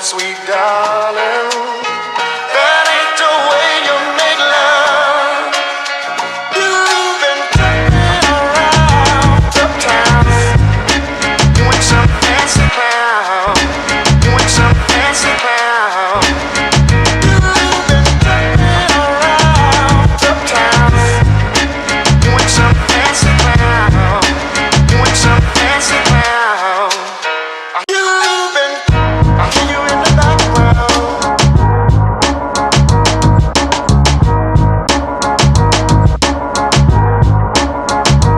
Sweet darling, that ain't the way you make love. You've been turning around uptown. You ain't some fancy clown. You ain't some fancy clown. You've been turning around uptown. You ain't some fancy clown. You ain't some fancy clown. You've been, I hear you in the background.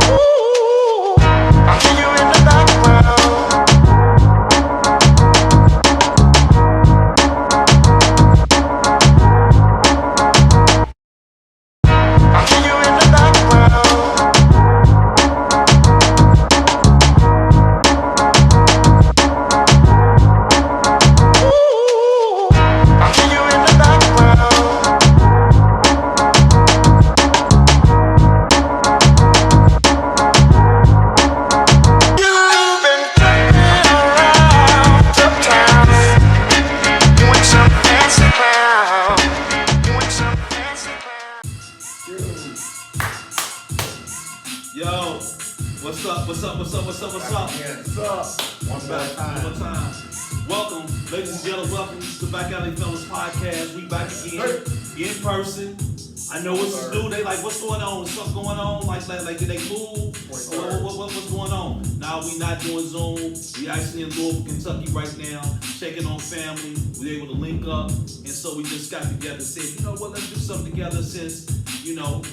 Ooh, I hear you in the background. I hear you in the background. Ooh, I hear you in the background. You've been turning around uptown. You ain't some fancy clown. You ain't some fancy clown. Yo, what's up? What's up? What's up? What's up? What's up? What's up? One Back more one more time. time. Welcome, ladies and gentlemen. Welcome to the BackAlley Fellas podcast. We back again in person. I know it's new. They like, what's going on? Something going on? Like did they move? What's going on? Now we not doing Zoom. We actually in Louisville, Kentucky right now, checking on family. We able to link up, and so we just got together and said, you know what? Let's do something together since we don't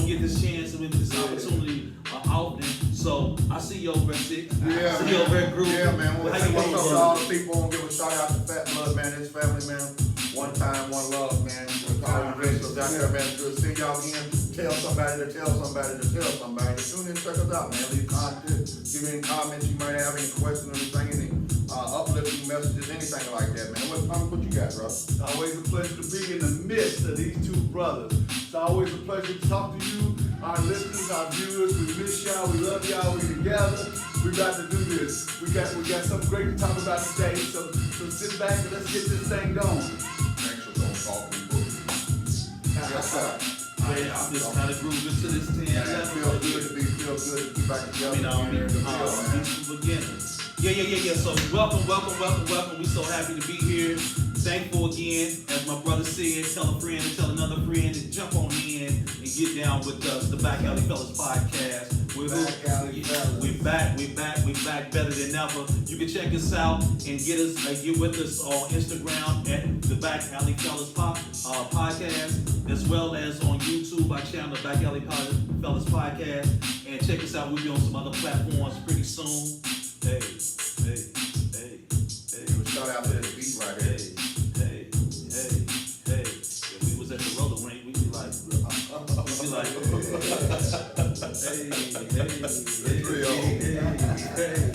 get this chance and this opportunity often. So I see you over at Six. Yeah, I see you over at Group. Yeah, man. How you What's doing, up to brother? all the people? I want to give a shout out to Fat Blood, man. His family, man. One time, one love, man. With all the radios out there, man. It's good to see y'all again. Tell somebody to tell somebody to tell somebody. Tune in, check us out, man. Leave content, give me any comments you might have, any questions, anything, any uplifting messages, anything like that, man. What you got, bro? It's always a pleasure to be in the midst of these two brothers. It's always a pleasure to talk to you, our listeners, our viewers. We miss y'all. We love y'all. We together. We got to do this. We got something great to talk about today. So sit back and let's get this thing going. Thanks for going talking books. Yes, sir. I'm just kind of grooving to this 10 Man, level. feel good to be back together. Peaceful beginnings. Yeah. So welcome. We so happy to be here. Thankful again, as my brother said, tell a friend and tell another friend to jump on in and get down with us, the BackAlley Fellas podcast. We're back better than ever. You can check us out and get with us on Instagram at the BackAlley Fellas podcast, as well as on YouTube, our channel, BackAlley Fellas podcast, and check us out. We'll be on some other platforms pretty soon. Hey. Give a shout out to this beat right here. Hey. If we was at the roller rink, we'd be like, hey.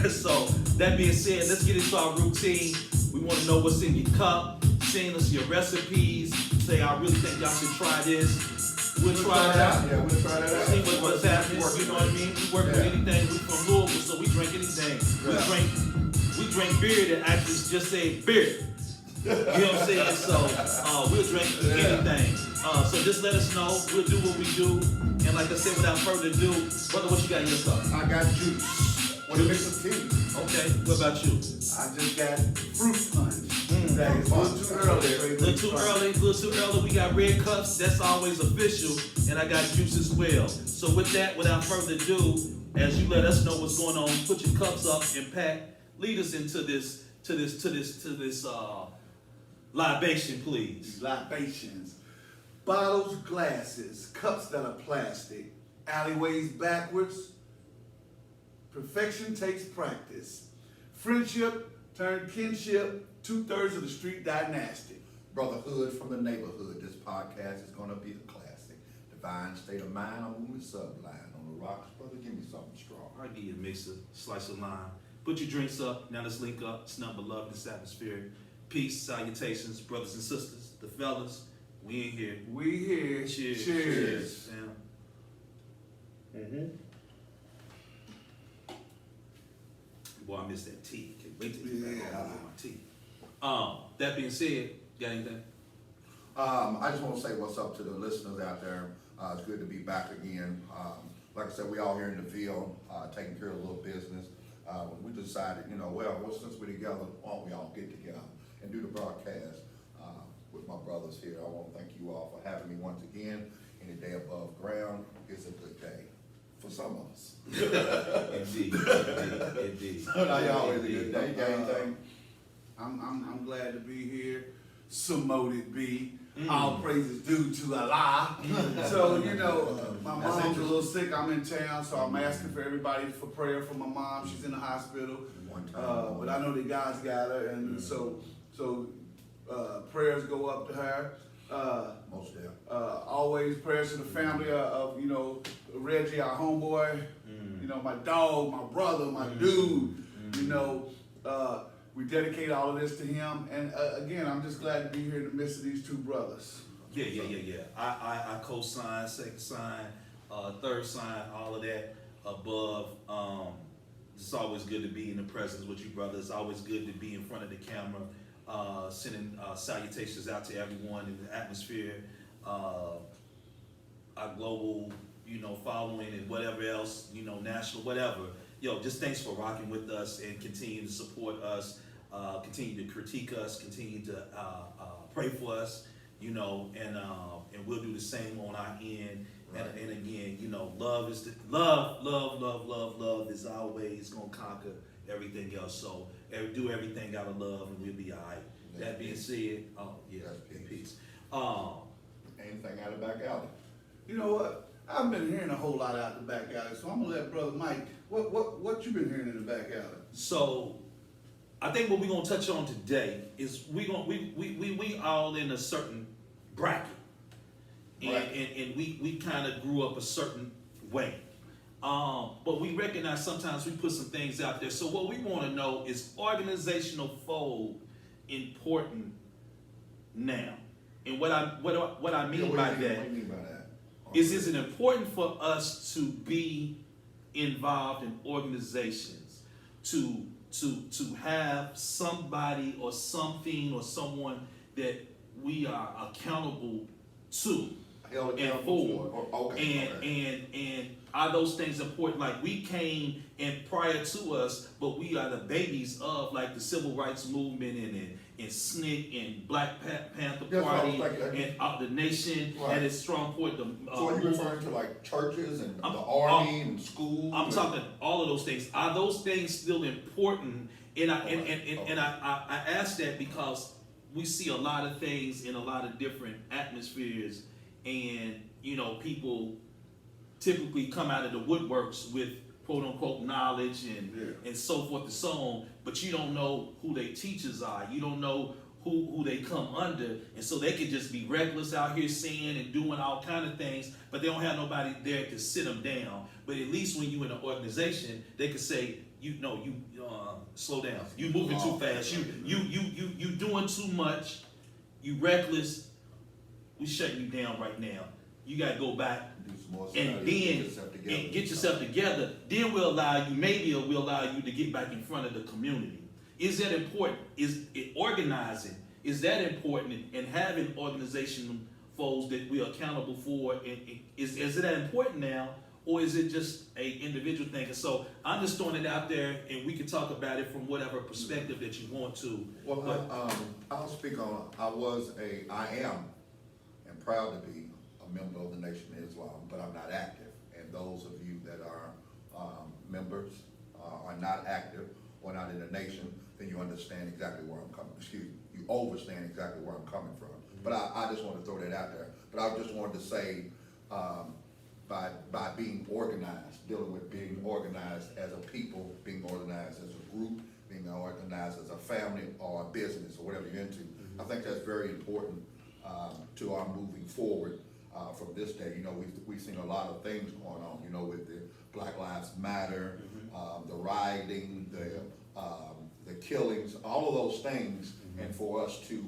So that being said, let's get into our routine. We want to know what's in your cup. Send us your recipes. Say, I really think y'all should try this. We'll try it out. Yeah, we'll try that out. See what's happening. You know what I mean? We work with anything. We from Louisville, so we drink anything. We drink beer that actually just say beer. You know what I'm saying? So we'll drink anything. So just let us know. We'll do what we do. And like I said, without further ado, brother, what you got in your cup? I got juice. What a mix of tea. Okay. What about you? I just got fruit punch. That is a little too early. We got red cups. That's always official. And I got juice as well. So with that, without further ado, as you let us know what's going on, put your cups up and pack. Lead us into this libation, please. Libations. Bottles, glasses, cups that are plastic, alleyways backwards. Perfection takes practice. Friendship turned kinship, 2/3 of the street dynasty. Brotherhood from the neighborhood. This podcast is going to be a classic. Divine state of mind. I'm moving sublime. On the rocks, brother, give me something strong. I'll give you a mixer, slice of lime. Put your drinks up. Now let's link up. It's nothing but love in this atmosphere. Peace, salutations, brothers and sisters, the fellas. We in here. We here. Cheers. Fam. Boy, I miss that tea. Can't wait to get back Yeah. home with my tea. That being said, got anything? I just want to say what's up to the listeners out there. It's good to be back again. Like I said, we all here in the field, taking care of a little business. We decided, well, since we're together, why don't we all get together and do the broadcast with my brothers here. I want to thank you all for having me once again. Any day above ground is a good day for some of us. Indeed. So now y'all always a good day. You got anything? I'm glad to be here. Samoted be. All praises due to Allah. So, my mom's a little sick. I'm in town, so I'm asking for everybody for prayer for my mom. She's in the hospital. But I know that God's got her, and so prayers go up to her. Most definitely. Always prayers to the family of Reggie, our homeboy. My dog, my brother, my dude. We dedicate all of this to him, and again, I'm just glad to be here in the midst of these two brothers. Yeah. I co-sign, second sign, third sign, all of that above. It's always good to be in the presence with you, brother. It's always good to be in front of the camera, sending salutations out to everyone in the atmosphere, our global, following and whatever else, national, whatever. Just thanks for rocking with us and continue to support us, continue to critique us, continue to pray for us, and we'll do the same on our end. Right. And again, love is love is always gonna conquer everything else. So do everything out of love, and we'll be all right. Yeah. That being said, That's peace. Anything out of BackAlley? You know what? I've been hearing a whole lot out the back alley, so I'm gonna let Brother Mike. What you been hearing in the back alley? So, I think what we're gonna touch on today is we all in a certain bracket, and we kind of grew up a certain way, but we recognize sometimes we put some things out there. So what we want to know is organizational fold important now, and what I mean by that. What do you mean by that? Is it important for us to be involved in organizations, to have somebody or something or someone that we are accountable to and for? And are those things important? Like we came and prior to us, but we are the babies of like the civil rights movement and SNCC and Black Panther That's what I was Party thinking. and the nation Right. at its strong point. So are you referring to like churches and the army and schools? I'm talking all of those things. Are those things still important? And I ask that because we see a lot of things in a lot of different atmospheres, and people typically come out of the woodworks with quote unquote knowledge and so forth and so on, but you don't know who their teachers are. You don't know who they come under, and so they could just be reckless out here saying and doing all kind of things, but they don't have nobody there to sit them down. But at least when you in an organization, they could say, slow down. You moving too fast. You doing too much. You reckless. We shutting you down right now. You got to go back Do some more and study, then get yourself together. Then we'll allow you to get back in front of the community. Is that important? Is it organizing? Is that important? And having organizational folds that we're accountable for, and is it that important now, or is it just a individual thing? And so I'm just throwing it out there, and we can talk about it from whatever perspective that you want to. Well, But- I'll speak on, I am, and proud to be a member of the Nation of Islam, but I'm not active. And those of you that are members are not active or not in the nation, then you understand exactly where I'm coming, you overstand exactly where I'm coming from. But I just want to throw that out there. But I just wanted to say, by being organized, dealing with being organized as a people, being organized as a group, being organized as a family or a business or whatever you're into, I think that's very important to our moving forward from this day. We've seen a lot of things going on, with the Black Lives Matter, the rioting, the killings, all of those things, and for us to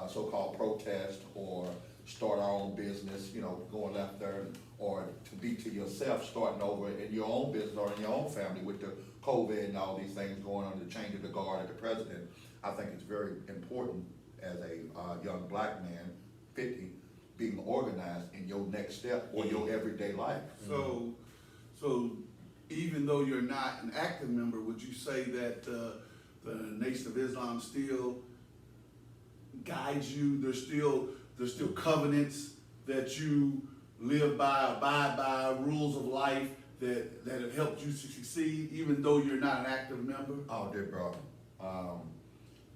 so-called protest or start our own business, going left there, or to be to yourself, starting over in your own business or in your own family with the COVID and all these things going on, the change of the guard at the president, I think it's very important as a young black man, 50, being organized in your next step or your everyday life. So even though you're not an active member, would you say that the Nation of Islam still guides you? There's still covenants that you live by, abide by, rules of life that have helped you to succeed, even though you're not an active member? Oh, dear brother,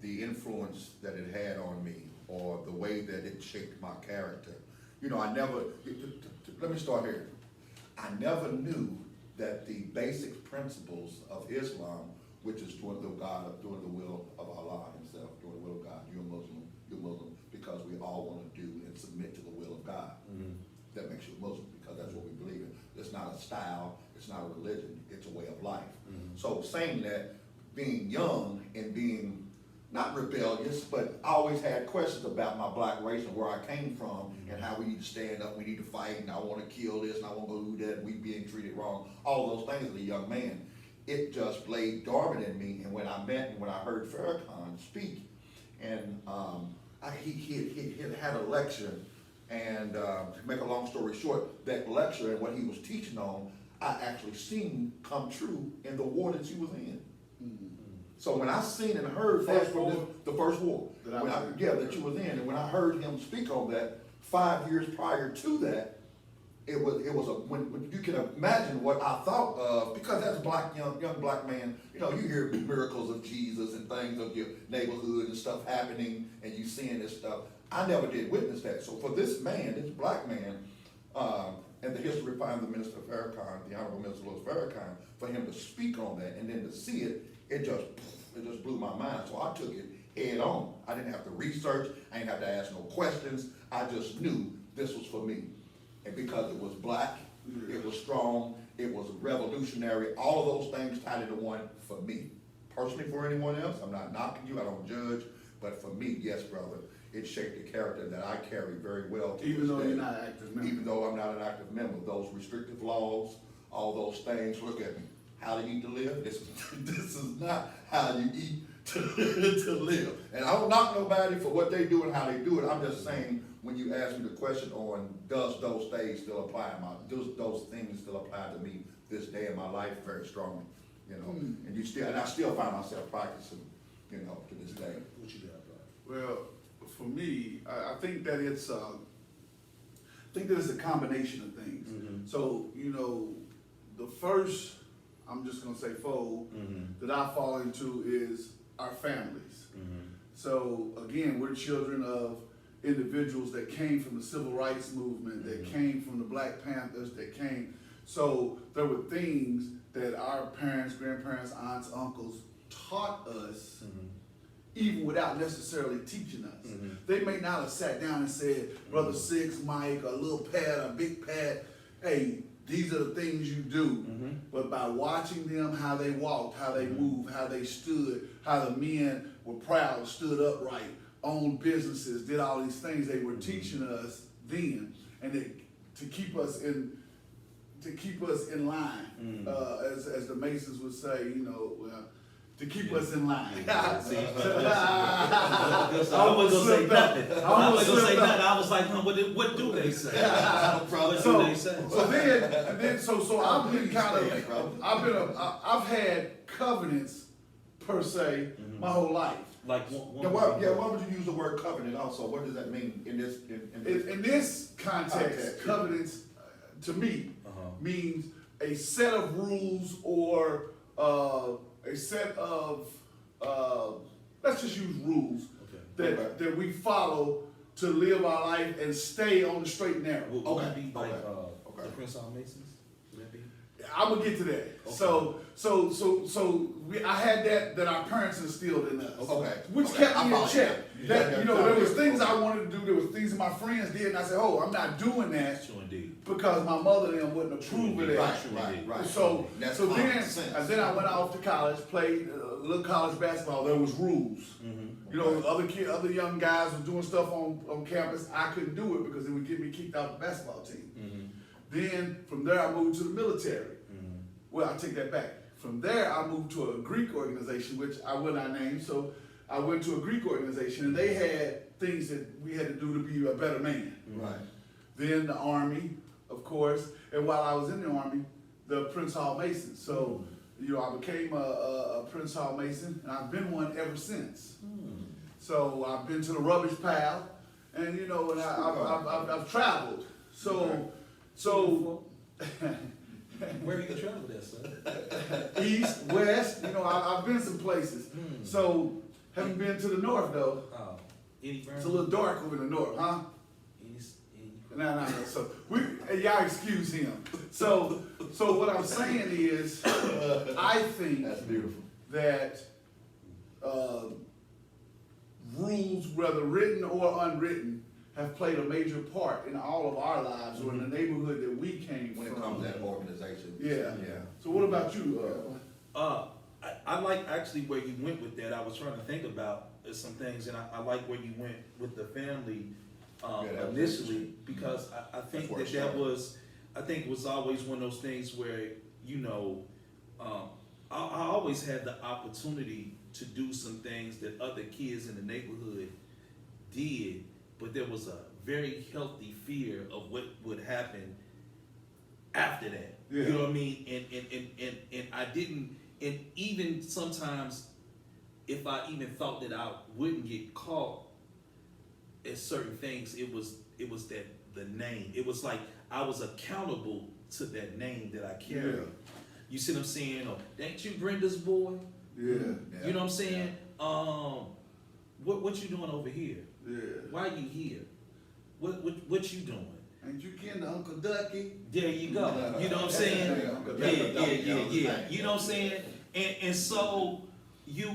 the influence that it had on me, or the way that it shaped my character. You know, let me start here. I never knew that the basic principles of Islam, which is doing the will of Allah himself, doing the will of God. You're Muslim because we all want to do and submit to the will of God. That makes you a Muslim because that's what we believe in. It's not a style, it's not a religion, it's a way of life. So saying that, being young and being not rebellious, but I always had questions about my black race and where I came from and how we need to stand up, we need to fight, and I want to kill this and I want to go do that, and we being treated wrong, all those things as a young man. It just laid dormant in me, and when I heard Farrakhan speak, and he had a lecture, and to make a long story short, that lecture and what he was teaching on, I actually seen come true in the war that you was in. So when I seen and heard that from the first war, that you was in, and when I heard him speak on that 5 years prior to that, it was when you can imagine what I thought of, because as a young black man, you know, you hear miracles of Jesus and things of your neighborhood and stuff happening, and you seeing this stuff. I never did witness that. So for this man, this black man, and the history behind the Minister Farrakhan, the Honorable Minister Louis Farrakhan, for him to speak on that and then to see it, it just blew my mind. So I took it head on. I didn't have to research. I didn't have to ask no questions. I just knew this was for me. And because it was black, it was strong, it was revolutionary, all of those things tied into one for me. Personally, for anyone else, I'm not knocking you, I don't judge, but for me, yes, brother, it shaped the character that I carry very well to Even this though day. you're not an active member? Even though I'm not an active member, those restrictive laws, all those things, look at me. How to eat to live? This is not how you eat to live. And I don't knock nobody for what they do and how they do it. I'm just saying, when you ask me the question on does those things still apply, those things still apply to me this day in my life very strongly, you know. And I still find myself practicing, you know, to this day. What you got, bro? Well, for me, I think that it's a combination of things. So, you know, the first, I'm just gonna say fold that I fall into is our families. So again, we're children of individuals that came from the civil rights movement, that came from the Black Panthers, so there were things that our parents, grandparents, aunts, uncles taught us, even without necessarily teaching us. They may not have sat down and said, Brother Six, Mike, a little Pat, a big Pat, hey, these are the things you do. But by watching them, how they walked, how they moved, how they stood, how the men were proud, stood upright, owned businesses, did all these things, they were teaching us then, and to keep us in line, as the Masons would say, you know, to keep us in line. I wasn't gonna say nothing. I was like, what do they say? So I've been kind of, I've had covenants per se my whole life. Like Why would you use the word covenant also? What does that mean in this? In this context, covenants to me means a set of rules or a set of let's just use rules that we follow to live our life and stay on the straight and narrow. Would that be like the Prince Hall Masons? Would that be? I'm gonna get to that. Okay. So I had that our parents instilled in us. Okay. Which kept me in check. That, there was things I wanted to do, there was things that my friends did, and I said, oh, I'm not doing that. Sure indeed. Because my mother and them wouldn't approve of that. Right. So then I went off to college, played a little college basketball. There was rules. You know, other young guys were doing stuff on campus. I couldn't do it because it would get me kicked out of the basketball team. Then from there I moved to the military. Well, I take that back. from there, I moved to a Greek organization, which I will not name. So I went to a Greek organization, and they had things that we had to do to be a better man. Right. Then the Army, of course, and while I was in the Army, the Prince Hall Mason. So, I became a Prince Hall Mason, and I've been one ever since. So I've been to the rubbish pile, and and I've traveled. So Where you travel there, son? east, west, I've been some places. So haven't been to the north though. Oh, any It's a little dark over in the north, huh? No. So y'all excuse him. So what I'm saying is, I think That's beautiful. that rules, whether written or unwritten, have played a major part in all of our lives or in the neighborhood that we came When from. it comes to that organization. Yeah. Yeah. So what about you? I like actually where you went with that. I was trying to think about some things, and I like where you went with the family that was initially, because I think where it that started. was, I think it was always one of those things where, I always had the opportunity to do some things that other kids in the neighborhood did, but there was a very healthy fear of what would happen after that. Yeah. You know what I mean? And I didn't, and even sometimes if I even thought that I wouldn't get caught at certain things, it was that the name. It was like I was accountable to that name that I carried. Yeah. You see what I'm saying? Or, ain't you Brenda's boy? Yeah. You know what I'm saying? What you doing over here? Yeah. Why you here? What you doing? Ain't you kin to Uncle Ducky? There you go. You know what I'm saying? Yeah. You know what I'm saying? And so you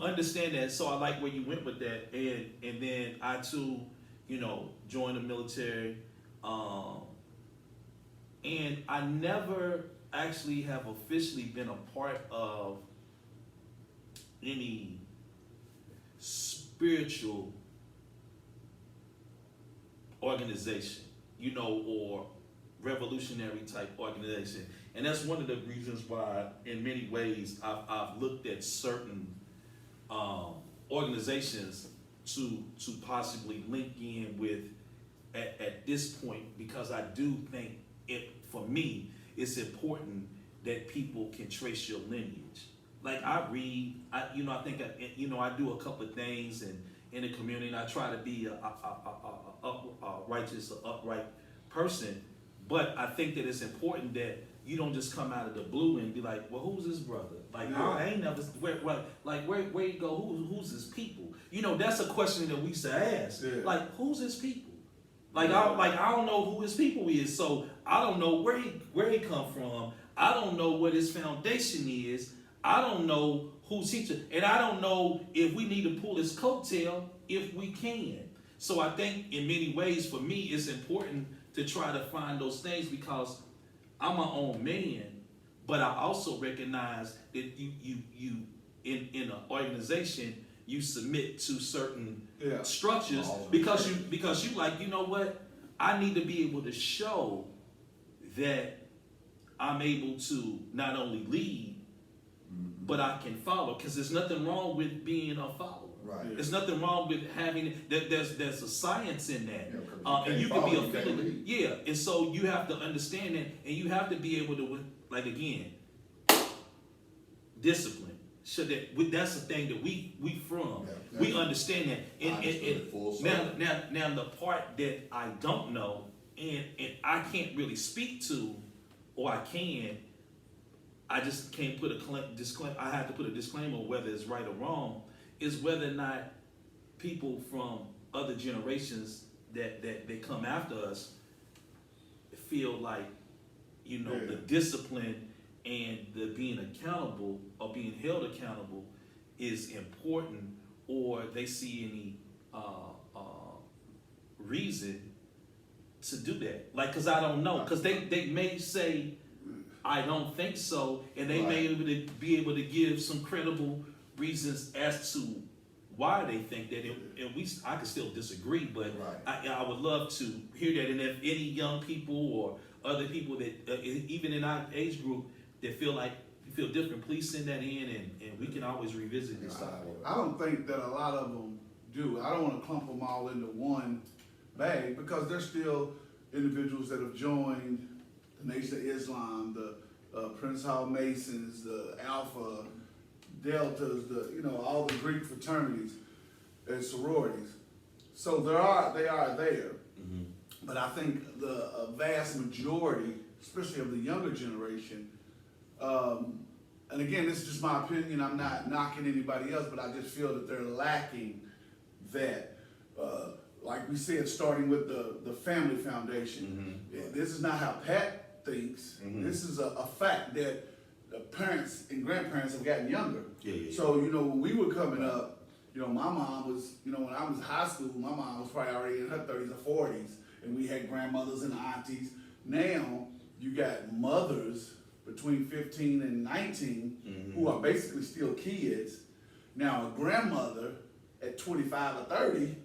understand that. So I like where you went with that. And then I too, joined the military. And I never actually have officially been a part of any spiritual organization, or revolutionary type organization. And that's one of the reasons why, in many ways, I've looked at certain organizations to possibly link in with at this point, because I do think for me, it's important that people can trace your lineage. Like I read, I think I do a couple of things in the community, and I try to be a righteous, upright person. But I think that it's important that you don't just come out of the blue and be like, well, who's this brother? Like, Yeah. I ain't never, where you go, who's his people? That's a question that we used to ask. Yeah. Like, who's his people? I don't know who his people is, so I don't know where he come from. I don't know what his foundation is. I don't know who's teacher, and I don't know if we need to pull his coattail if we can. So I think in many ways, for me, it's important to try to find those things, because I'm my own man, but I also recognize that you in an organization, you submit to certain structures, because you like, you know what, I need to be able to show that I'm able to not only lead, but I can follow, because there's nothing wrong with being a follower. Right. There's nothing wrong with having that. There's a science in that, Yeah, and you can't can be follow, you can't affiliated. lead. Yeah, and so you have to understand that, and you have to be able to, like, again, discipline. So that's the thing that we from. Yeah, we understand that. I understood it full circle. Now the part that I don't know and I can't really speak to, or I can, I just can't put a disclaimer. I have to put a disclaimer whether it's right or wrong, is whether or not people from other generations that come after us feel like, the discipline and the being accountable or being held accountable is important, or they see any reason to do that. Like, cause I don't know, cause they may say, I don't think so, and they may be able to give some credible reasons as to why they think that. I can still disagree, but I would love to hear that. And if any young people or other people that even in our age group that feel feel different, please send that in, and we can always revisit this topic. I don't think that a lot of them do. I don't want to clump them all into one bag because there's still individuals that have joined the Nation of Islam, the Prince Hall Masons, the Alpha Deltas, all the Greek fraternities and sororities. So they are there. Mm-hmm. But I think the vast majority, especially of the younger generation, and again, this is just my opinion, I'm not knocking anybody else, but I just feel that they're lacking that, like we said, starting with the family foundation. Mm-hmm. This is not how Pat thinks. Mm-hmm. This is a fact that the parents and grandparents have gotten younger. Yeah. So, when we were coming up, my mom was, when I was in high school, my mom was probably already in her 30s or 40s, and we had grandmothers and aunties. Now, you got mothers between 15 and 19 who are basically still kids. Now, a grandmother at 25 or 30,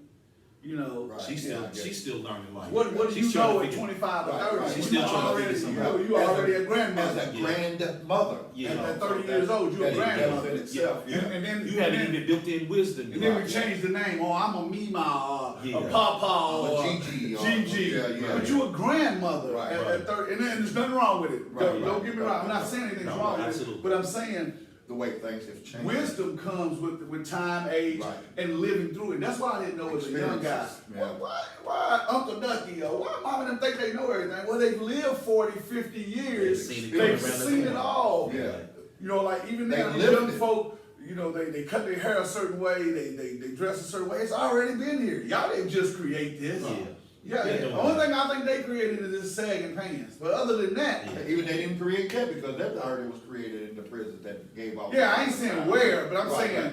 Right. She's still learning life. what do She's you trying know to at figure- 25 or 30? Right. She's still trying to figure something out. You already a As grandmother. a grandmother. Yeah. At 30 years old, you're a That grandmother. in itself, Yeah. And then You haven't even built-in wisdom. And then we changed the name. Oh, I'm a Mima, Yeah. a Papa, Or or Gigi, or- Gigi. yeah. But you a grandmother Right. at 30, and there's nothing wrong with it. Right, Don't get me wrong. I'm not saying anything's No, wrong with absolutely. it. But I'm saying The way things have changed. wisdom comes with time, age, Right. and living through it. That's why I didn't know as a young guy. Experiences, man. Why Uncle Ducky or why mom and them think they know everything? Well, they've lived 40, 50 years. They've seen it They've come around the seen it corner. all. Yeah. Like even They now, these lived young it. folk, they cut their hair a certain way, they dress a certain way. It's already been here. Y'all didn't just create this. Yeah. The only thing I think they created is this sagging pants. But other than that, Even they didn't create that because that already was created in the prison that gave off. I ain't saying where, but I'm Right, saying right.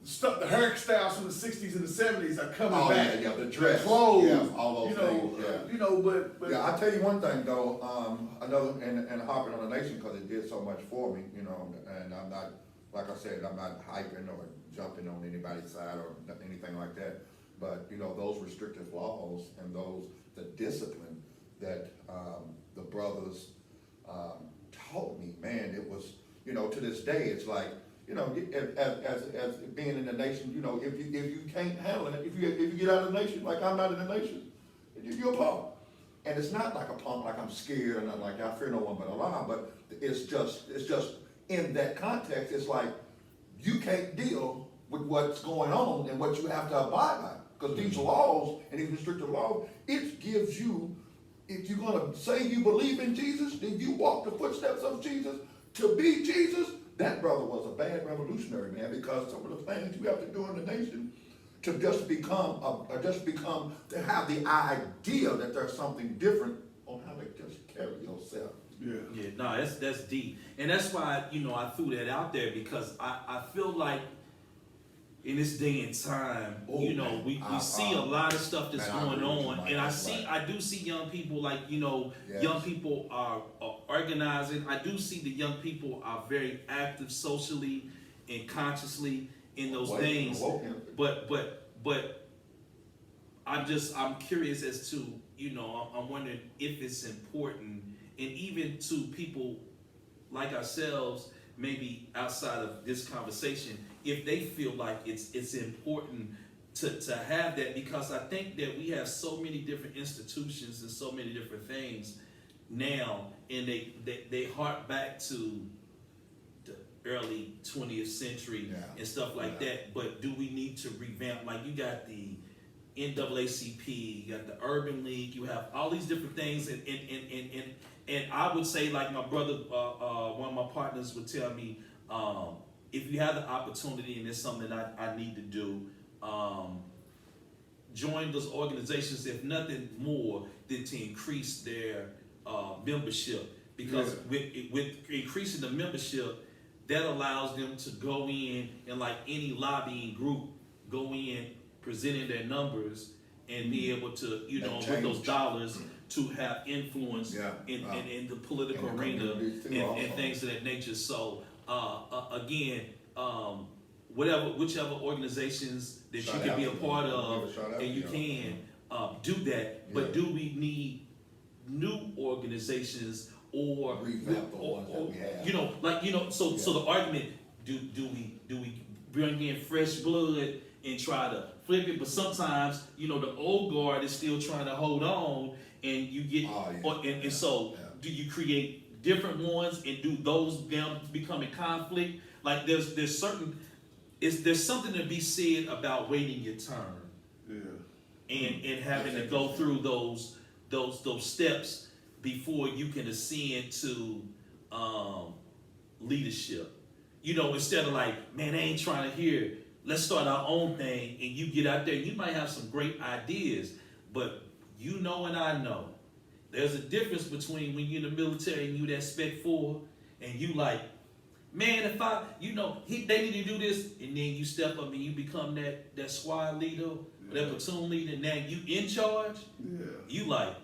stuff. The hairstyles from the '60s and the '70s are coming Oh, back. yeah, the dress, clothes, yeah, all those things, yeah. But Yeah, I'll tell you one thing though, and hopping on the nation because it did so much for me, and I'm not, like I said, I'm not hyping or jumping on anybody's side or anything like that. But, those restrictive laws and the discipline that, the brothers, taught me, man, it was, to this day, it's like, as being in the nation, if you can't handle it, if you get out of the nation, like I'm not in the nation, you're a punk. And it's not like a punk, like I'm scared or nothing like that, I fear no one but Allah, but it's just in that context, it's like, you can't deal with what's going on and what you have to abide by. Because these laws and these restrictive laws, it gives you, if you're gonna say you believe in Jesus, then you walk the footsteps of Jesus to be Jesus. That brother was a bad revolutionary, man, because some of the things you have to do in the nation to just become, to have the idea that there's something different on how to just carry yourself. Yeah, no, that's deep. And that's why, I threw that out there because I feel like in this day and time, we see a lot of stuff that's man, I going agree with you, on. Mike. And That's right. I do see young people like, Yes. young people are organizing. I do see the young people are very active socially and consciously in those things. But I'm curious as to, I'm wondering if it's important, and even to people like ourselves, maybe outside of this conversation, if they feel like it's important to have that, because I think that we have so many different institutions and so many different things now, and they hark back to the early 20th century and stuff like that. But do we need to revamp? Like you got the NAACP, you got the Urban League, you have all these different things, and I would say, like my brother, one of my partners would tell me, if you have the opportunity and it's something that I need to do, join those organizations, if nothing more than to increase their membership. Because with increasing the membership, that allows them to go in and, like any lobbying group, go in presenting their numbers and be able to, with those dollars to have influence in the political arena and things of that nature. So again, whichever organizations that you can be a part of, and you can do that. But do we need new organizations, or Revamp the ones that we have. you know, like, you know, so the argument, do we bring in fresh blood and try to flip it? But sometimes, you know, the old guard is still trying to hold on, and you get and so do you create different ones, and do those them become in conflict? Like there's something to be said about waiting your turn. And having to go through those steps before you can ascend to leadership. You know, instead of like, man, I ain't trying to hear, let's start our own thing, and you get out there, you might have some great ideas, but you know and I know, there's a difference between when you're in the military and you that spec 4, and you like, man, if I, you know, they need to do this, and then you step up and you become that squad leader, that platoon leader, and now you in charge. You like,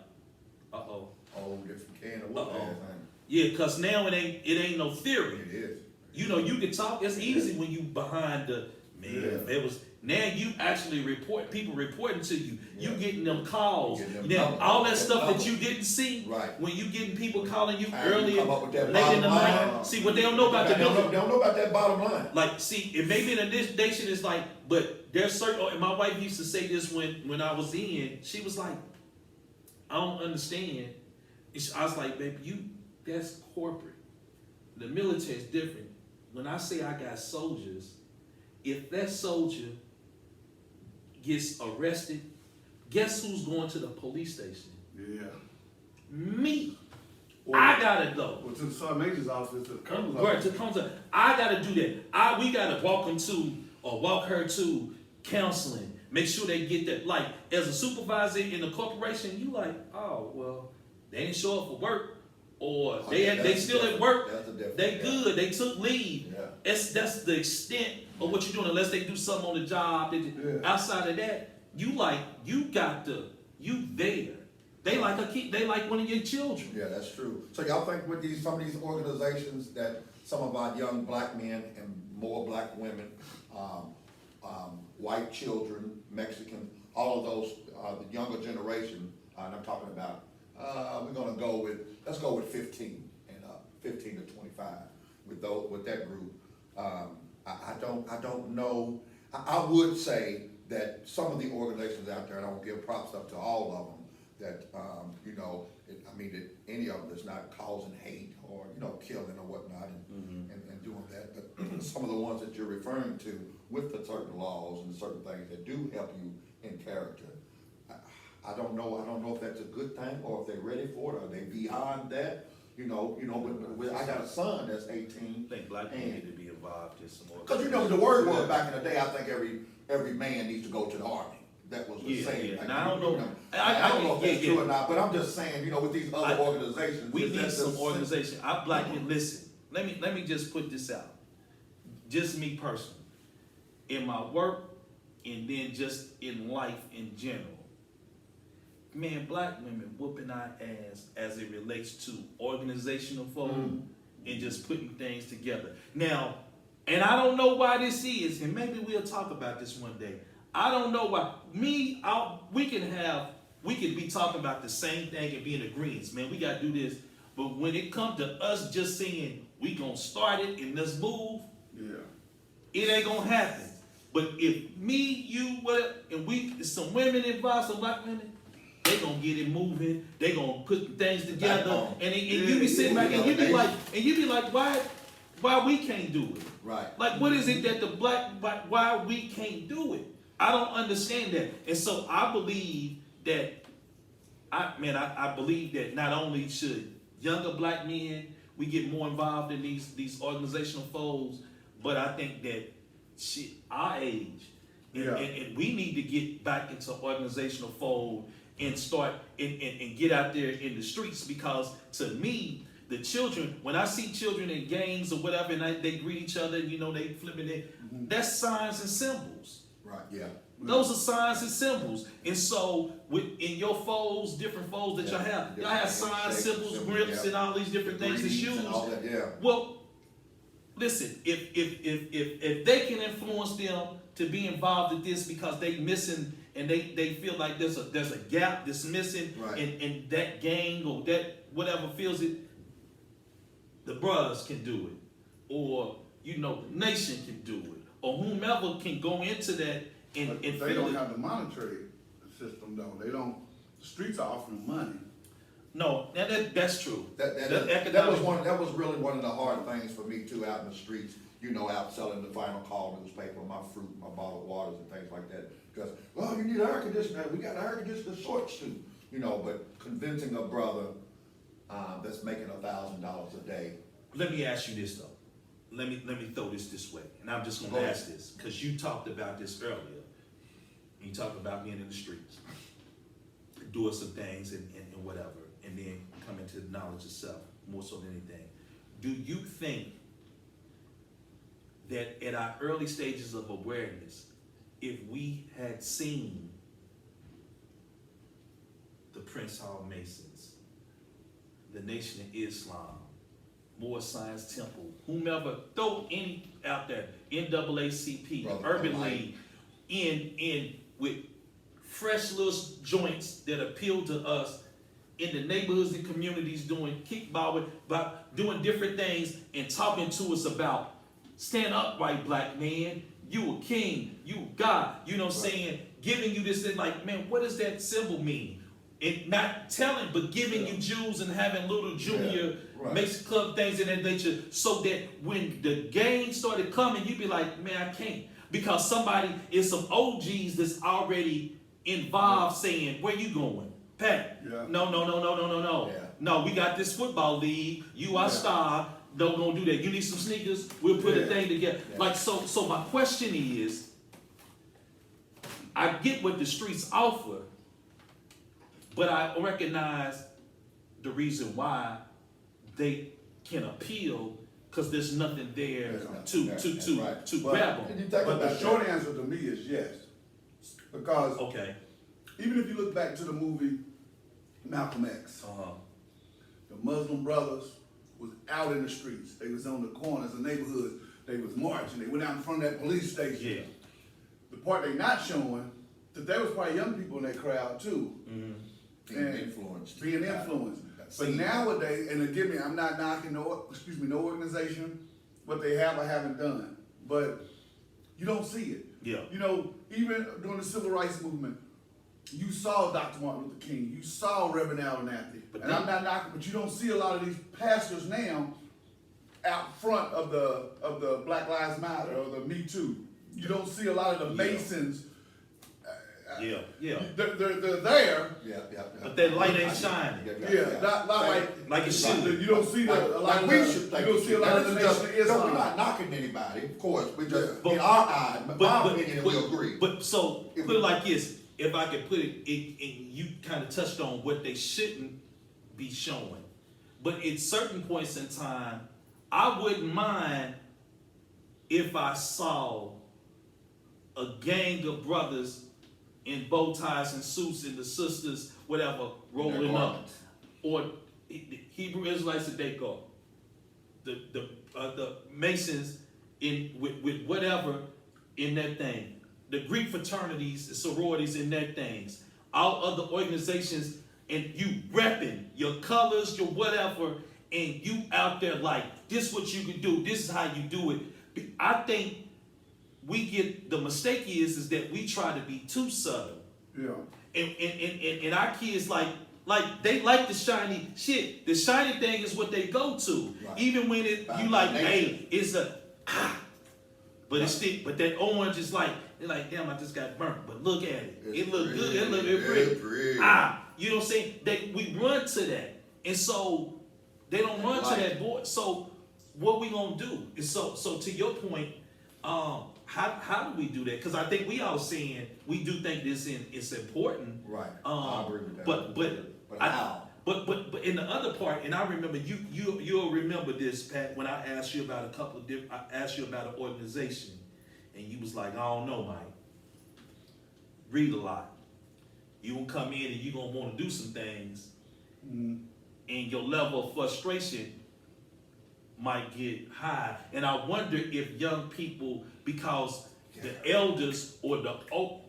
uh-oh. Oh, different can of whoop ass thing. Yeah, because now it ain't no theory. It is. You know, you can talk. It's easy when you behind the man. It was now you actually people reporting to you. You getting them calls. Now all that stuff that you didn't see. Right. When you getting people calling you And earlier, come up with that late in the bottom night. line. See what they don't know about They the don't military. know about that bottom line. Like, see, it may be in this nation is like, but there's certain. And my wife used to say this when I was in. She was like, I don't understand. I was like, baby, that's corporate. The military is different. When I say I got soldiers, if that soldier gets arrested, guess who's going to the police station? Me. I gotta go. Well, to the sergeant major's office, to the colonel's Right, office. to come to, I gotta do that. We gotta walk him to, or walk her to counseling. Make sure they get that. Like, as a supervisor in the corporation, you like, oh, well, they didn't show up for work, or they still at work. They good. They took leave. That's the extent of what you're doing, unless they do something on the job. Outside of that, you there. They like a kid. They like one of your children. Yeah, that's true. So y'all think with some of these organizations that some of our young black men and more black women, white children, Mexicans, all of those, the younger generation, and I'm talking about, let's go with 15 and 15 to 25 with that group. I don't know. I would say that some of the organizations out there, and I won't give props up to all of them, that that any of them is not causing hate or killing or whatnot and doing that. But some of the ones that you're referring to with the certain laws and certain things that do help you in character, I don't know if that's a good thing or if they're ready for it. Are they beyond that? I got a son that's 18. I think black people need to be involved in some more. Because the word was back in the day, I think every man needs to go to the army. That was the saying. Yeah. Like, Now, I don't know. I don't know if that's true or not, but I'm just saying, with these other organizations. We need some organization. Black men, listen, let me just put this out. Just me personally. In my work, and then just in life in general. Man, black women whooping our ass as it relates to organizational fold and just putting things together. Now, and I don't know why this is, and maybe we'll talk about this one day. I don't know why. We can be talking about the same thing and be in agreement. Man, we got to do this. But when it comes to us just saying, we going to start it and let's move, it ain't going to happen. But if me, you, whatever, and some women involved, some black women, they gonna get it moving. They gonna put things together, and you be sitting back and you be like, why we can't do it? Right. Like, what is it that why we can't do it? I don't understand that, and so I believe that, I believe that not only should younger black men we get more involved in these organizational folds, but I think that our age, and we need to get back into organizational fold. And start and get out there in the streets, because to me, the children, when I see children in gangs or whatever, and they greet each other, and they flipping it, that's signs and symbols. Right. Yeah. Those are signs and symbols. And so in your folds, different folds that y'all have signs, symbols, grips, and all these different things, and shoes. And all that, Well, listen, if they can influence them to be involved in this because they missing. And they feel like there's a gap that's missing, right. and that gang or that whatever feels it, the bros can do it, or you know, the nation can do it, or whomever can go into that and But they feel don't it. have the monetary system though. They don't, the streets are offering money. No, that's true. That was really one of the hard things for me too, out in the streets, you know, out selling the Final Call newspaper, my fruit, my bottled waters and things like that. Because, well, you need air conditioner, we got air conditioner shorts too, you know, but convincing a brother, that's making $1,000 a day. Let me ask you this though. Let me throw this way, and I'm just Go gonna ahead. ask this because you talked about this earlier. You talked about being in the streets, doing some things and whatever, and then coming to the knowledge of self more so than anything. Do you think that at our early stages of awareness, if we had seen the Prince Hall Masons, the Nation of Islam, Moore Science Temple, whomever, throw any out there, NAACP, Brother, Urban Light. League, in with fresh little joints that appeal to us in the neighborhoods and communities doing kickball, doing different things and talking to us about stand upright, black man, you a king, you a God, you know what I'm saying? Giving you this thing like, man, what does that symbol mean? And not telling, but giving you jewels and having little junior right. makes club things in that nature, so that when the game started coming, you'd be like, man, I can't. Because somebody is some OGs that's already involved saying, where you going? Pat, Yeah. no. Yeah. No, we got this football league, you our star, don't do that. You need some sneakers, we'll put a thing together. Yeah. Like, so my question is, I get what the streets offer, but I recognize the reason why they can appeal, because there's nothing there to Well, grab and them. you think But the about short that. answer to me is yes. Because Okay. even if you look back to the movie Malcolm X, the Muslim brothers was out in the streets. They was on the corners of neighborhoods. They was marching. They went out in front of that police station. Yeah. The part they not showing, that there was probably young people in that crowd too. Being And influenced. Being influenced. But Seen. nowadays, and again, I'm not knocking no organization, what they have or haven't done. But you don't see it. Yeah. You know, even during the civil rights movement, you saw Dr. Martin Luther King, you saw Reverend Allen Athley. But And I'm not knocking, but you don't see a lot of these pastors now out front of the Black Lives Matter or the Me Too. You don't see a lot of the Masons. Yeah. They're there. Yeah. But that light ain't shining. Yeah, not Like it should. You don't see a lot of we the, should think. you don't see a lot of the Nation of No, we're Islam. not knocking anybody, of course, we just, But- in our eyes, my opinion, we agree. But so put it like this: if I could put it, and you kind of touched on what they shouldn't be showing, but at certain points in time, I wouldn't mind if I saw a gang of brothers in bow ties and suits and the sisters, whatever, rolling up, garments. or the Hebrew Israelites that they go, the Masons with whatever in that thing, the Greek fraternities, the sororities in that things, all other organizations, and you repping your colors, your whatever, and you out there like, this what you can do, this is how you do it. I think we get, the mistake is that we try to be too subtle. Yeah. And our kids like they like the shiny shit. The shiny thing is what they go to. Right. Even when By you like, nature. hey, it's a but it's still, but that orange is like, they're like, damn, I just got burnt. But look at it. It's It look pretty. good. It look It's pretty. pretty. You know what I'm saying? We run to that. And so they don't run to Like- that boy. So what we gonna do is so to your point, how do we do that? Because I think we all saying we do think it's important. Right, I agree with that. But how? But in the other part, and I remember you'll remember this, Pat, when I asked you about I asked you about an organization, and you was like, I don't know, Mike. Read a lot. You gonna come in and you gonna want to do some things, and your level of frustration might get high. And I wonder if young people, because the elders or the old,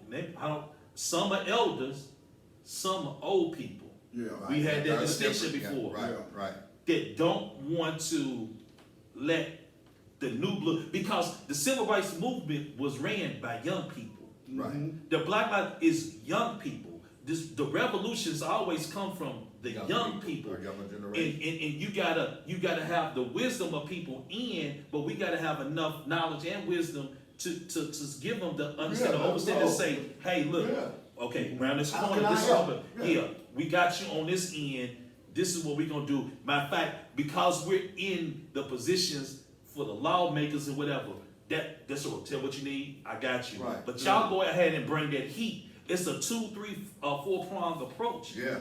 some are elders, some are old people. Yeah. We had that There's a distinction difference, yeah, before. Right. that don't want to let the new blood, because the civil rights movement was ran by young people. Right. The Black Lives is young people. The revolutions always come from the young people. Or younger And, generation. and you gotta have the wisdom of people in, but we gotta have enough knowledge and wisdom to give them the understanding, Yeah, understand to no. say, hey, look, Yeah. okay, around this How corner, can I this is help? over. Yeah. Yeah, we got you on this end. This is what we're gonna do. Matter of fact, because we're in the positions for the lawmakers and whatever, that's what tell what you need. I got you. Right. But y'all go ahead and bring that heat. It's a 2, 3, 4-pronged approach. Yeah,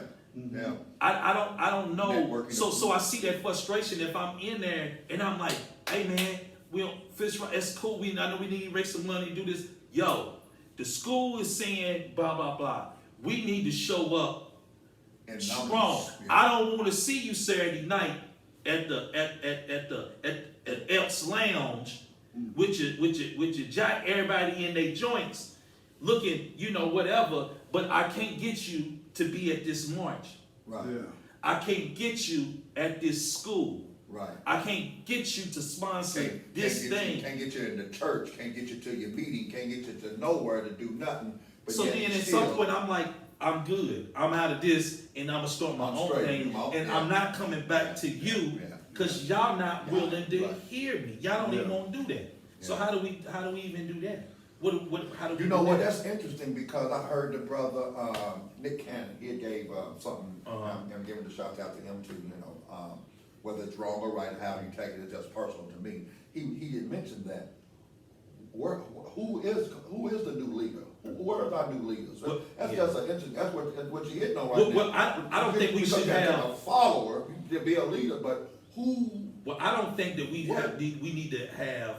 yeah. I don't know. Networking. So I see that frustration if I'm in there and I'm like, hey man, we don't fish right. It's cool. I know we need to raise some money to do this. Yo, the school is saying blah blah blah. We need to show up And strong. numbers, yeah. I don't want to see you Saturday night at Elks Lounge with your jack, everybody in their joints, looking, whatever. But I can't get you to be at this march. Right, Yeah. I can't get you at this school. right. I can't get you to sponsor this thing. Can't get you in the church, can't get you to your meeting, can't get you to nowhere to do nothing. But So yet then at still- some point I'm like, I'm good. I'm out of this and I'm gonna start my I'm own straight, thing. my own- And yeah. I'm not coming back to you Yeah. because y'all not willing to Right. hear me. Y'all don't even Yeah. want to do that. So Yeah. how do we even do that? How do we You know do what, that? that's interesting because I heard the brother, Nick Cannon, he gave, something, Uh-huh. I'm giving a shout out to him too, whether it's wrong or right, how you take it, it's just personal to me. He did mention that, who is the new leader? Where are our new leaders? Well, That's yeah. just an interesting, that's what you're hitting on right now. Well, I don't think we Because should you gotta have. a follower to be a leader, but who? Well, I don't think that we What? need to have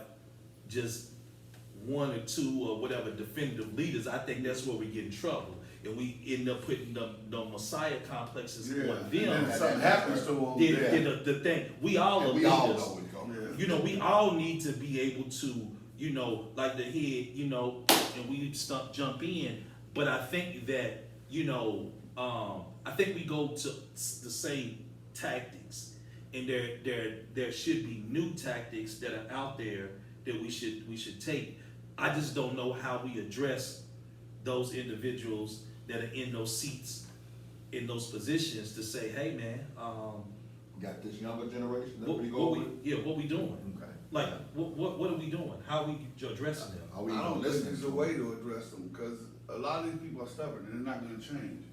just one or two or whatever definitive leaders. I think that's where we get in trouble, and we end up putting the Messiah complexes Yeah. on And them. then something happens to them. Then the thing we all are And we leaders. all know it's going. Yeah. We all need to be able to, like the head, and we need to jump in. But I think that, I think we go to the same tactics, and there should be new tactics that are out there that we should take. I just don't know how we address those individuals that are in those seats, in those positions, to say, hey man, Got this younger generation that we go what with? we doing? Okay. Like, what are we doing? How are we addressing them? Are we I even don't think listening there's to a them? way to address them, because a lot of these people are stubborn and they're not gonna change.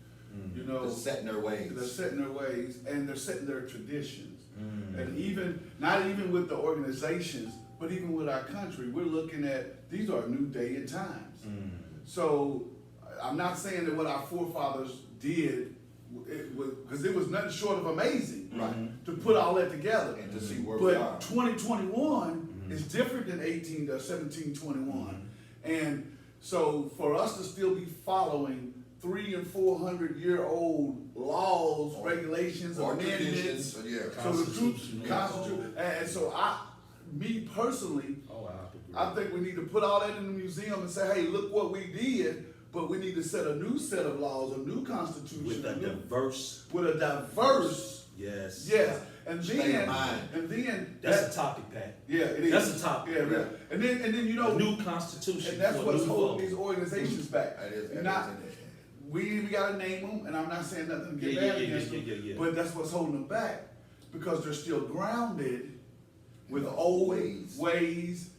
You know, They're set in their ways. they're set in their ways and they're setting their traditions. Mm. And not even with the organizations, but even with our country, we're looking at, these are new day and times. Mm. So I'm not saying that what our forefathers did, because it was nothing short of amazing. Right. To put all that together. And to see where we are. But 2021 is different than 1721. And so for us to still be following 300 and 400-year-old laws, regulations, Or amendments, traditions, yeah. so the Constitutional. Constitution, and so me personally, Oh, I think we need to put all that in the museum and say, hey, look what we did, but we need to set a new set of laws, a new constitution. with a diverse, with a diverse, yes. yes, and State then, of mind. and then, That's a topic, Pat. yeah, it is. That's a topic. Yeah, yeah, and then, you know, A new constitution. and that's for a what's new holding vote. these organizations back. That is- And that not, is it. we gotta name them, and I'm not saying nothing to get Yeah, bad yeah, against yeah, them, yeah, yeah. but that's what's holding them back, because they're still grounded with old ways,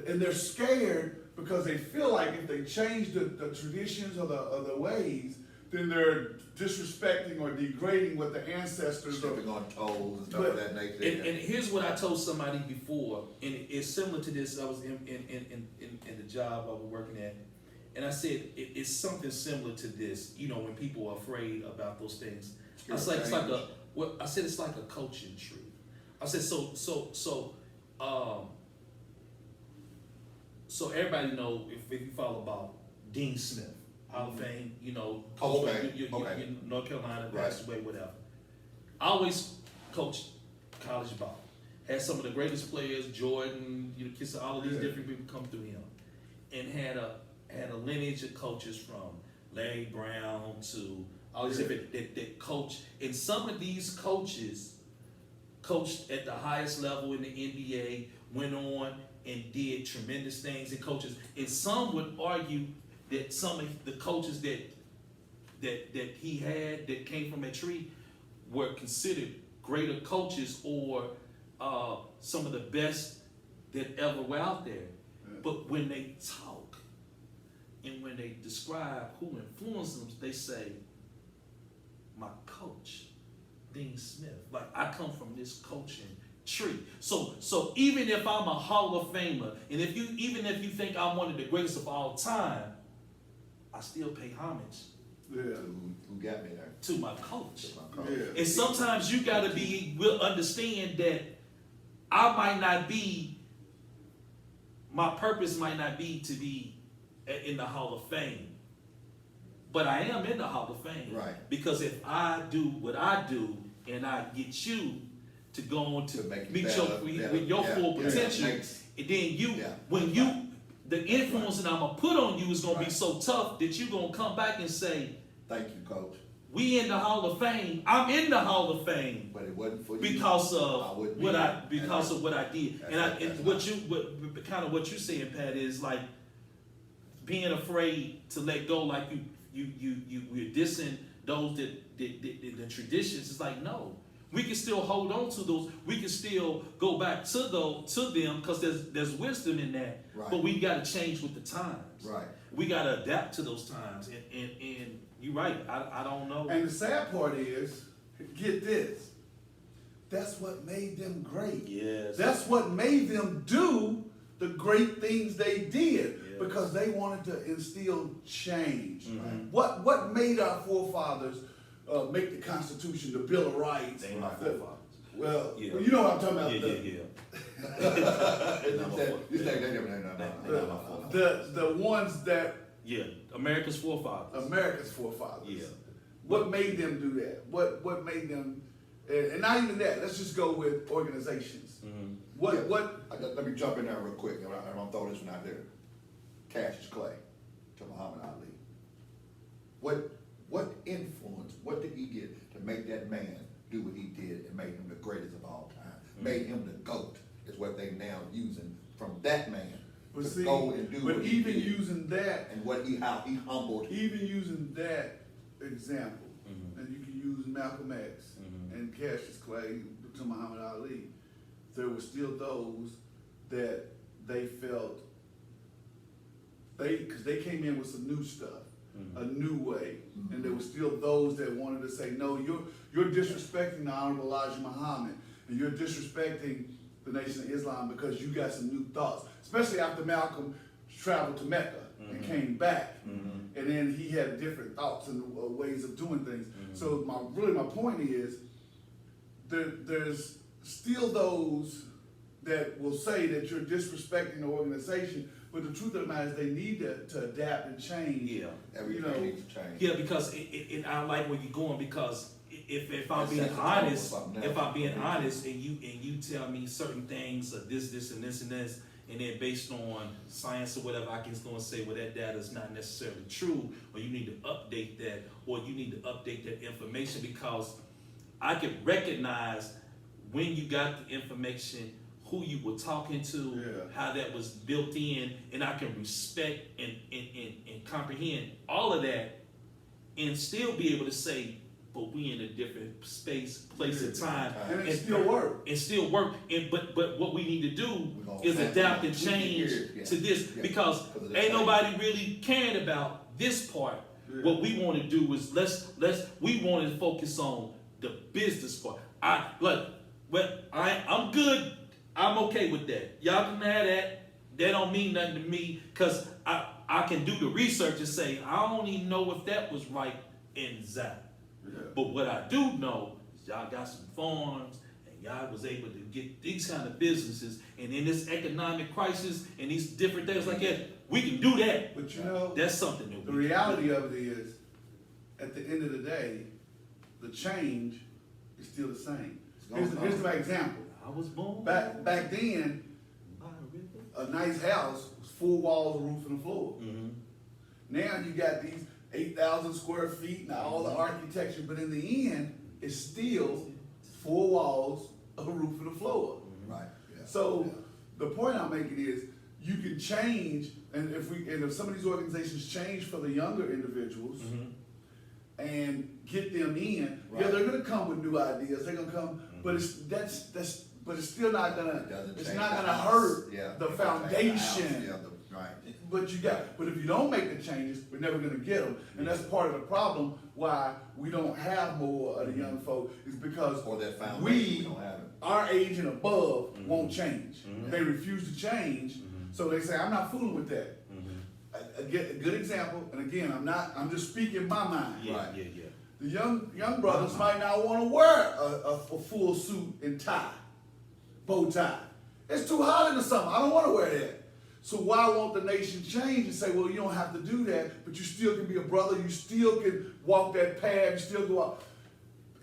and they're scared because they feel like if they change the traditions or the ways, then they're disrespecting or degrading what the ancestors are. Stepping on toes and stuff of that nature. And here's what I told somebody before, and it's similar to this. I was in the job I was working at, and I said it's something similar to this. When people are afraid about those things, I was like, I said it's like a coaching tree. I said so everybody know if you follow about Dean Smith, Hall of Fame, Oh, okay, okay. you North Carolina, Right. passed away, whatever. I always coached college ball. Had some of the greatest players, Jordan, Kiss, all of these Yeah. different people come through him, and had a lineage of coaches from Larry Brown to all these Yeah. different that coach. And some of these coaches coached at the highest level in the NBA, went on and did tremendous things in coaches. And some would argue that some of the coaches that he had that came from a tree were considered greater coaches or some of the best that ever were out there. But when they talk and when they describe who influenced them, they say, my coach, Dean Smith. Like, I come from this coaching tree. So even if I'm a Hall of Famer, and even if you think I'm one of the greatest of all time, I still pay homage Who got me there? to my coach. My coach. Yeah. And sometimes you gotta will understand that I might not be, my purpose might not be to be in the Hall of Fame, but I am in the Hall of Fame. Right. Because if I do what I do and I get you to go on to make you meet better, with your yeah, full yeah, potential, makes- and then Yeah. the influence that I'm gonna put on you is gonna be Right. so tough that you're gonna come back and say, Thank you, coach. we in the Hall of Fame, I'm in the Hall of Fame. But it wasn't for you. Because I of wouldn't be what I there. because of what I did, That's and right, that's what kind of what you saying, Pat, is like being afraid to let go, like we're dissing those that the traditions. It's like, no, we can still hold on to those. We can still go back to them because there's wisdom in that. Right. But we got to change with the times. Right. We got to adapt to those times, and you're right. I don't know. And the sad part is, get this, that's what made them great. Yes. That's what made them do the great things they did, Yes. because they wanted to instill change. Mhm. What made our forefathers make the Constitution, the Bill of Rights? They ain't my the- forefathers. Well, Yeah. well, you know what I'm talking about. Yeah. You think they never, no. The ones that Yeah, America's forefathers. America's forefathers. Yeah. What made them do that? What made them? And not even that. Let's just go with organizations. Mhm. What? Let me jump in there real quick, and I'm gonna throw this one out there. Cassius Clay to Muhammad Ali. What influence, what did he get to make that man do what he did and make him the greatest of all time? Made him the GOAT, is what they now using from that man But to see, go and do but what he even did. using that, And how he humbled. even using that example, Mhm. and you can use Malcolm X Mhm. and Cassius Clay to Muhammad Ali, there were still those that they felt because they came in with some new stuff, a new way, and there were still those that wanted to say, no, you're disrespecting the Honorable Elijah Muhammad, and you're disrespecting the Nation of Islam because you got some new thoughts, especially after Malcolm traveled to Mecca and came back, and then he had different thoughts and ways of doing things. So my point is, there's still those that will say that you're disrespecting the organization, but the truth of the matter is they need to adapt and change. Yeah. Everything needs to change. Yeah, because I like where you're going, because if I'm That's being the trouble honest, with something if else. I'm being honest, and you tell me certain things, this and this, and then based on science or whatever, I can go and say, well, that data is not necessarily true, or you need to update that, or you need to update that information, because I can recognize when you got the information, who you were talking to, how that was built in, and I can respect and comprehend all of that, and still be able to say, but we in a different space, place, and time, And it still work. and still work. And but what we need to do We're gonna is fast adapt and forward 20 change years, yeah. to this, Yeah. because Because of that ain't change. nobody really caring about this part. What we want to do is we want to focus on the business part. I'm good. I'm okay with that. Y'all can have that. That don't mean nothing to me, because I can do the research and say, I don't even know if that was right and exact. But what I do know is y'all got some farms, and y'all was able to get these kind of businesses, and in this economic crisis and these different things like that, we can do that. But you know, That's something that the we reality of it is, at the end of the day, the change is still the same. Here's my example. I was born. Back then, by a river. a nice house was 4 walls, a roof, and a floor. Mhm. Now you got these 8,000 square feet and all the architecture, but in the end, it's still 4 walls, a roof and a floor. Right, yeah. So the point I'm making is you can change, and if some of these organizations change for the younger individuals and get them in, Right. they're gonna come with new ideas. They're gonna come, but it's still not gonna. Doesn't It's change not the gonna house. hurt Yeah, the it doesn't change the house. foundation. Yeah, right. But if you don't make the changes, we're never gonna get them, and that's part of the problem why we don't have more of the young folk is because Or that foundation, we we, don't have it. our age and above, won't change. They refuse to change, so they say, "I'm not fooling with that." A good example, and again, I'm just speaking my mind. Yeah, Right. yeah, yeah. The young brothers might not want to wear a full suit and tie, bow tie. It's too hot in the summer. I don't want to wear that. So why won't the nation change and say, well, you don't have to do that, but you still can be a brother. You still can walk that path. You still go out.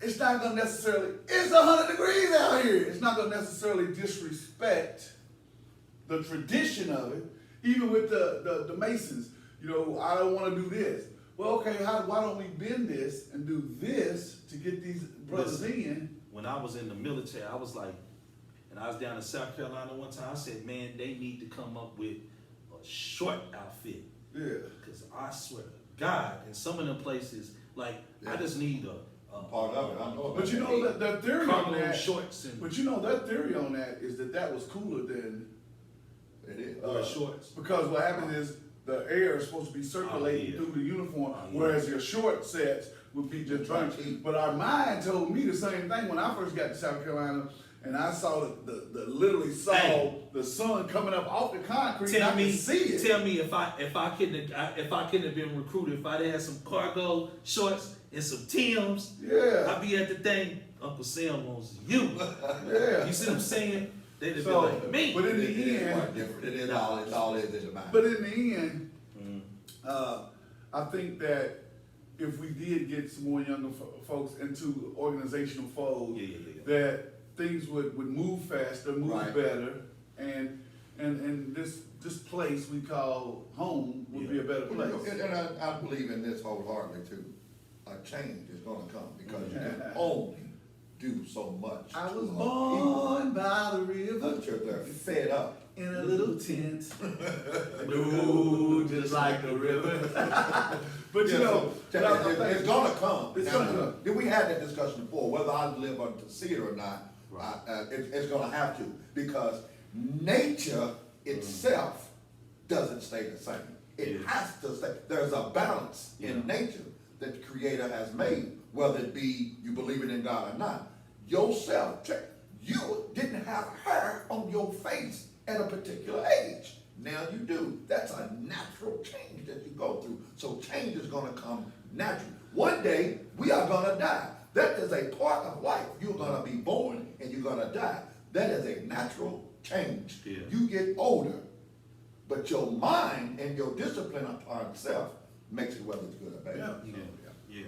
It's not going to necessarily, it's 100 degrees out here. It's not going to necessarily disrespect the tradition of it, even with the Masons. I don't want to do this. Well, okay, why don't we bend this and do this to get these brothers Listen, in? When I was in the military, I was like, and I was down in South Carolina one time, I said, man, they need to come up with a short outfit. Yeah. Because I swear to God, in some of them places, like, I just need a Part of it, I know. But you know that the theory on cargo that, shorts and but you know that theory on that is that was cooler than, It is. wear shorts. because what happens is the air is supposed to be circulating yeah. through the uniform, Oh, yeah. whereas your short sets would be just drunk. But our mind told me the same thing when I first got to South Carolina, and I saw literally saw Hey. the sun coming up off the concrete. And Tell I me, could see it. tell me if I couldn't have been recruited, if I'd had some cargo shorts and some Timbs, Yeah. I'd be at the thing. Uncle Sam wants you. Yeah. You see what I'm saying? They'd have So, been like me. but in It the is end, quite different. It is all is in the mind. But in the end, I think that if we did get some more younger folks into organizational folds, Yeah. that things would move faster, move Right. better, and this place we call home would be a better Well, place. and I believe in this wholeheartedly too. A change is gonna come because you can only do so much. I to was a born by the people river until they're fed up. in a little tent. No, just like the river. But you Yeah, know, so, but I it's think- gonna come. It's Now, gonna come. Did we had that discussion before, whether I live to see it or not? It's gonna have to, because nature itself doesn't stay the same. It Yeah. has to stay. There's a balance in Yeah. nature that the Creator has made, whether it be you believe it in God or not. Yourself, check. You didn't have hair on your face at a particular age. Now you do. That's a natural change that you go through. So change is gonna come naturally. One day, we are gonna die. That is a part of life. You're gonna be born and you're gonna die. That is a natural change. Yeah. You get older, but your mind and your discipline upon itself makes it whether it's good or bad. Yeah. Yeah.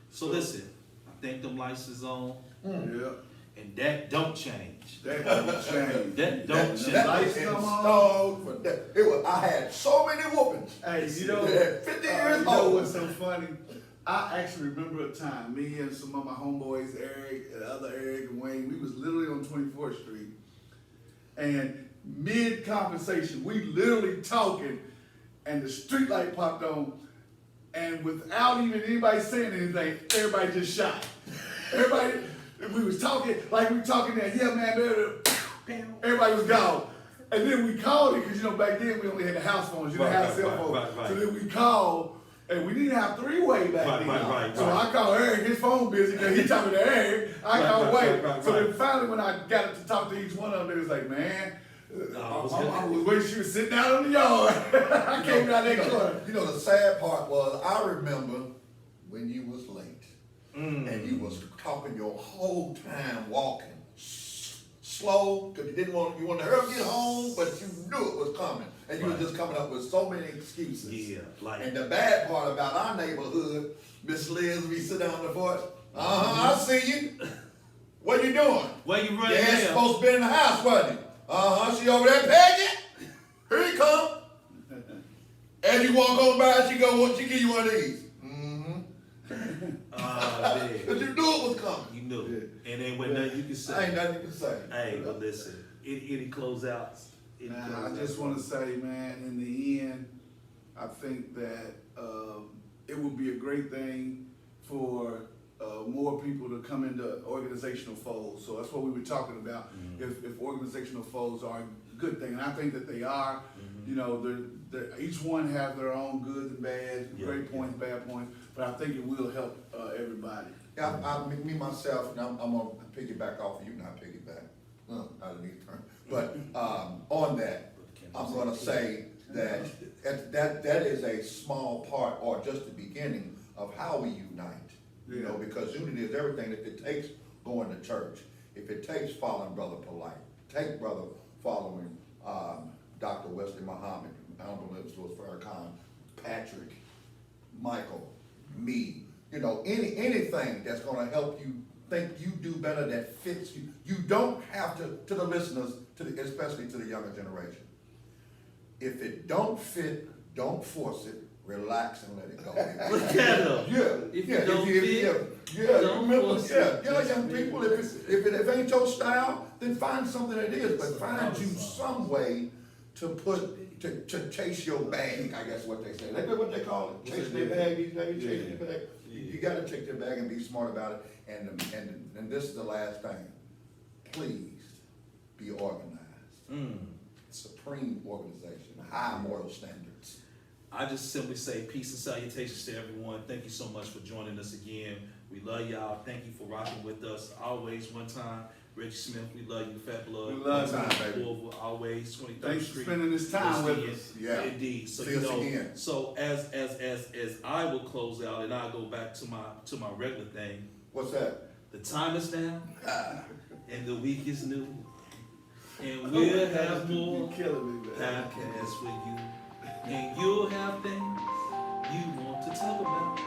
So listen, I think them lights is on, Yeah, and that don't change. that don't change. That don't change. That Lights was come on. installed for that. I had so many whoopings. Hey, you know, At 50 years you know old. what's so funny? I actually remember a time, me and some of my homeboys, Eric, and other Eric and Wayne, we was literally on 24th Street, and mid-conversation, we literally talking, and the street light popped on, and without even anybody saying anything, everybody just shot. Everybody, we was talking, like we talking there, yeah man, everybody was gone. And then we called it, because back then we only had the house phones, you didn't have cell phones. right. So then we called, and we didn't have three-way back then. Right. So I called Eric, his phone busy, because he talking to Eric, I called Wade. Right. So then finally when I got to talk to each one of them, it was like, man, I was waiting, she was sitting down in the yard. I came down that corner. You know, the sad part was, I remember when you was late, and you was talking your whole time walking slow, because you wanted to hurry get home, but you knew it was coming, and you were just coming up with so many excuses. Yeah, like And the bad part about our neighborhood, Miss Liz, we sit down on the porch. I see you. What you doing? where you running Yeah, now? supposed to be in the house, wasn't it? She over there pegging. Here you come. As you walk on by, she give you one of these. big. Cause you knew it was coming. You knew. And then when nothing you can say. Ain't nothing you can say. Hey, but listen, any closeouts? Nah, I just want to say, man, in the end, I think that it would be a great thing for more people to come into organizational folds. So that's what we were talking about. If organizational folds are a good thing, and I think that they are. You know, each one have their own good and bad, great points, bad points. But I think it will help everybody. Yeah, me myself, and I'm gonna piggyback off of you, not piggyback. I didn't need to turn. But on that, I'm gonna say that that is a small part, or just the beginning of how we unite. You know, because unity is everything. If it takes going to church, if it takes following Brother Polite, take Brother following Dr. Wesley Muhammad, Honorable Louis Farrakhan, Patrick, Michael, me, you know, anything that's gonna help you think you do better, that fits you. You don't have to the listeners, especially to the younger generation. If it don't fit, don't force it. Relax and let it go. Look at them. Yeah, If it don't fit, don't remember, force it. young Just people, be- if it ain't your style, then find something that is, but find you some way to chase your bag, I guess what they say. That's what they call it, chasing their bag, these days, chasing their bag. You gotta take their bag and be smart about it, and this is the last thing. Please, be organized. Supreme organization, high moral standards. I just simply say peace and salutations to everyone. Thank you so much for joining us again. We love y'all. Thank you for rocking with us. Always one time. Reggie Smith, we love you. Fat Blood. We love One you, time, baby. Louisville, always 23rd Thanks for Street. spending this time with Again. us. Yeah. Indeed. So See you us know, again. so as I will close out and I go back to my regular thing. What's that? The time is now and the week is new. And we'll have more You're killing me, man. podcasts with you. And you'll have things you want to talk about.